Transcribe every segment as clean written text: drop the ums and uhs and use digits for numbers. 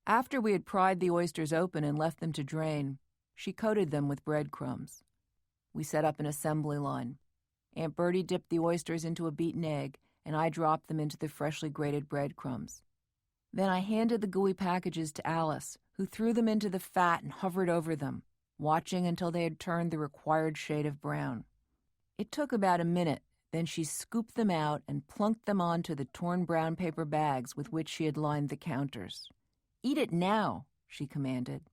After we had pried the oysters open and left them to drain, she coated them with breadcrumbs. We set up an assembly line. Aunt Birdie dipped the oysters into a beaten egg, and I dropped them into the freshly grated breadcrumbs. Then I handed the gooey packages to Alice, who threw them into the fat and hovered over them, watching until they had turned the required shade of brown. It took about a minute, then she scooped them out and plunked them onto the torn brown paper bags with which she had lined the counters. "Eat it now," she commanded.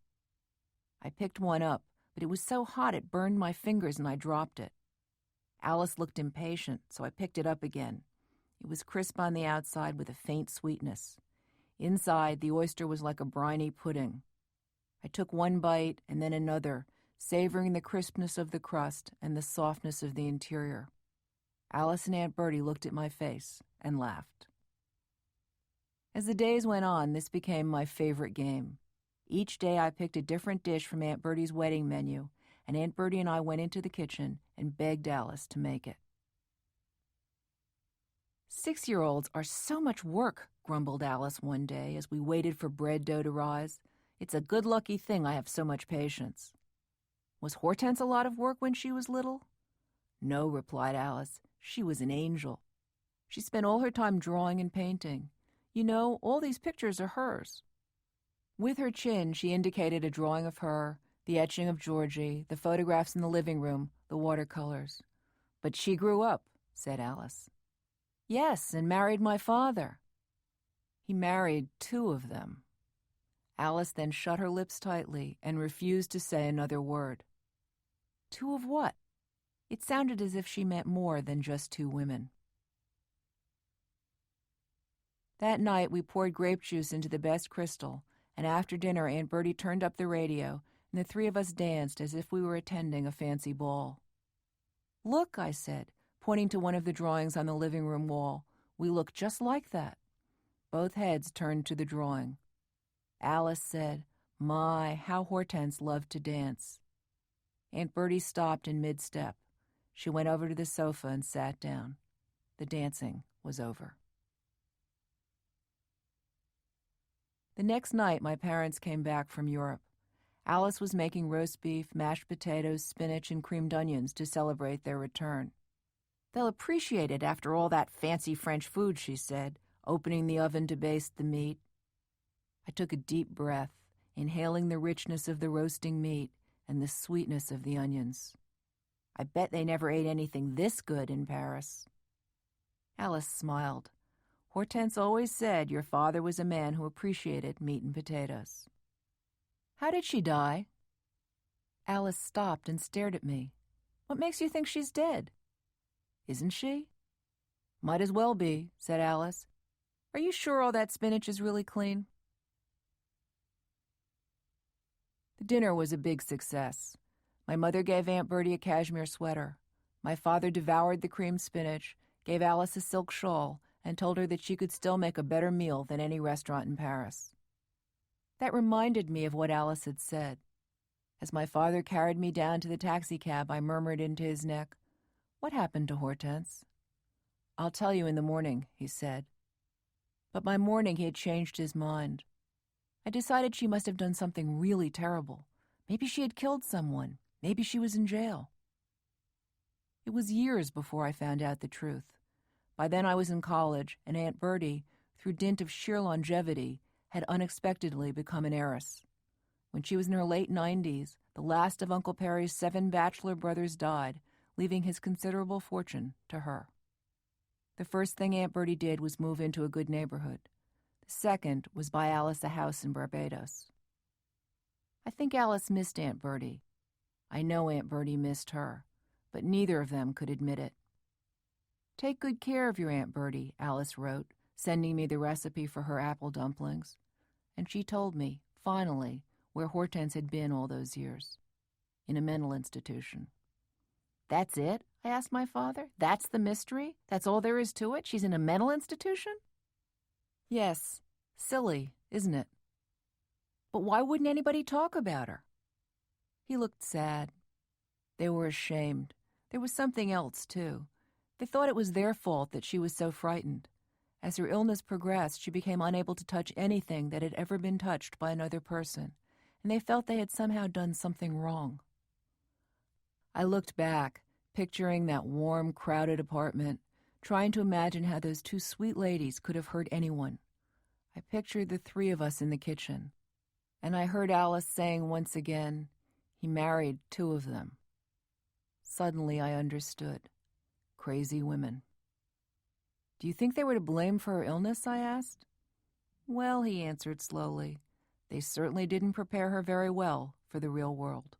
I picked one up, but it was so hot it burned my fingers and I dropped it. Alice looked impatient, so I picked it up again. It was crisp on the outside with a faint sweetness. Inside, the oyster was like a briny pudding. I took one bite and then another, savoring the crispness of the crust and the softness of the interior. Alice and Aunt Birdie looked at my face and laughed. As the days went on, this became my favorite game. Each day I picked a different dish from Aunt Birdie's wedding menu, and Aunt Birdie and I went into the kitchen and begged Alice to make it. 6-year-olds are so much work, grumbled Alice one day as we waited for bread dough to rise. It's a good lucky thing I have so much patience. Was Hortense a lot of work when she was little? No, replied Alice. She was an angel. She spent all her time drawing and painting. You know, all these pictures are hers. With her chin, she indicated a drawing of her, the etching of Georgie, the photographs in the living room, the watercolors. But she grew up, said Alice. Yes, and married my father. He married 2 of them. Alice then shut her lips tightly and refused to say another word. 2 of what? It sounded as if she meant more than just 2 women. That night, we poured grape juice into the best crystal, and after dinner, Aunt Birdie turned up the radio, and the 3 of us danced as if we were attending a fancy ball. Look, I said, pointing to one of the drawings on the living room wall. We look just like that. Both heads turned to the drawing. Alice said, My, how Hortense loved to dance. Aunt Birdie stopped in mid-step. She went over to the sofa and sat down. The dancing was over. The next night, my parents came back from Europe. Alice was making roast beef, mashed potatoes, spinach, and creamed onions to celebrate their return. They'll appreciate it after all that fancy French food, she said, opening the oven to baste the meat. I took a deep breath, inhaling the richness of the roasting meat and the sweetness of the onions. I bet they never ate anything this good in Paris. Alice smiled. Hortense always said your father was a man who appreciated meat and potatoes. How did she die? Alice stopped and stared at me. What makes you think she's dead? Isn't she? Might as well be, said Alice. Are you sure all that spinach is really clean? The dinner was a big success. My mother gave Aunt Birdie a cashmere sweater. My father devoured the creamed spinach, gave Alice a silk shawl, and told her that she could still make a better meal than any restaurant in Paris. That reminded me of what Alice had said. As my father carried me down to the taxicab, I murmured into his neck, What happened to Hortense? I'll tell you in the morning, he said. But by morning he had changed his mind. I decided she must have done something really terrible. Maybe she had killed someone. Maybe she was in jail. It was years before I found out the truth. By then I was in college, and Aunt Birdie, through dint of sheer longevity, had unexpectedly become an heiress. When she was in her late 90s, the last of Uncle Perry's 7 bachelor brothers died, leaving his considerable fortune to her. The first thing Aunt Birdie did was move into a good neighborhood. The second was buy Alice a house in Barbados. I think Alice missed Aunt Birdie. I know Aunt Birdie missed her, but neither of them could admit it. Take good care of your Aunt Birdie, Alice wrote, sending me the recipe for her apple dumplings. And she told me, finally, where Hortense had been all those years. In a mental institution. That's it? I asked my father. That's the mystery? That's all there is to it? She's in a mental institution? Yes. Silly, isn't it? But why wouldn't anybody talk about her? He looked sad. They were ashamed. There was something else, too. They thought it was their fault that she was so frightened. As her illness progressed, she became unable to touch anything that had ever been touched by another person, and they felt they had somehow done something wrong. I looked back, picturing that warm, crowded apartment, trying to imagine how those two sweet ladies could have hurt anyone. I pictured the three of us in the kitchen, and I heard Alice saying once again, "He married two of them." Suddenly I understood. Crazy women. "Do you think they were to blame for her illness?" I asked. "Well," he answered slowly, "they certainly didn't prepare her very well for the real world."